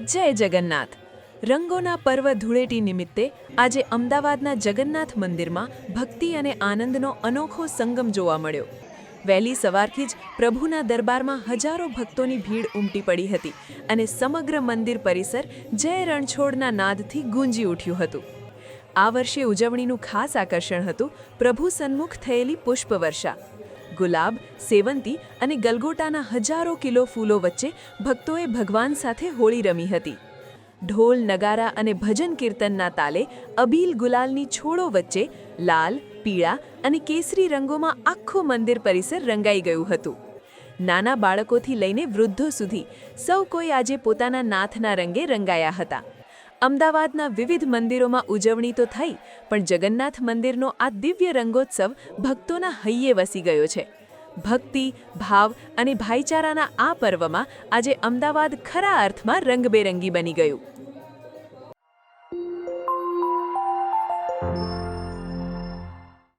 જય જગન્નાથ. રંગોના પર્વ ધૂળેટી નિમિત્તે આજે અમદાવાદના જગન્નાથ મંદિરમાં ભક્તિ અને આનંદનો અનોખો સંગમ જોવા મળ્યો. વહેલી સવારથી જ પ્રભુના દરબારમાં હજારો ભક્તોની ભીડ ઉમટી પડી હતી અને સમગ્ર મંદિર પરિસર જય રણછોડના નાદથી ગૂંજી ઉઠ્યું હતું. આ વર્ષે ઉજવણીનું ખાસ આકર્ષણ હતું પ્રભુ સન્મુખ થયેલી પુષ્પવર્ષા. ગુલાબ, સેવંતી અને ગલગોટાના હજારો કિલો ફૂલો વચ્ચે ભક્તોએ ભગવાન સાથે હોળી રમી હતી. ઢોલ, નગારા અને ભજન કીર્તનના તાલે અબીલ ગુલાલની છોડો વચ્ચે લાલ, પીળા અને કેસરી રંગોમાં આખું મંદિર પરિસર રંગાઈ ગયું હતું. નાના બાળકોથી લઈને વૃદ્ધો સુધી સૌ કોઈ આજે પોતાના નાથના રંગે રંગાયા હતા. અમદાવાદના વિવિધ મંદિરોમાં ઉજવણી તો થઈ, પણ જગન્નાથ મંદિરનો આ દિવ્ય રંગોત્સવ ભક્તોના હૈયે વસી ગયો છે. ભક્તિ, ભાવ અને ભાઈચારાના આ પર્વમાં આજે અમદાવાદ ખરા અર્થમાં રંગબેરંગી બની ગયું.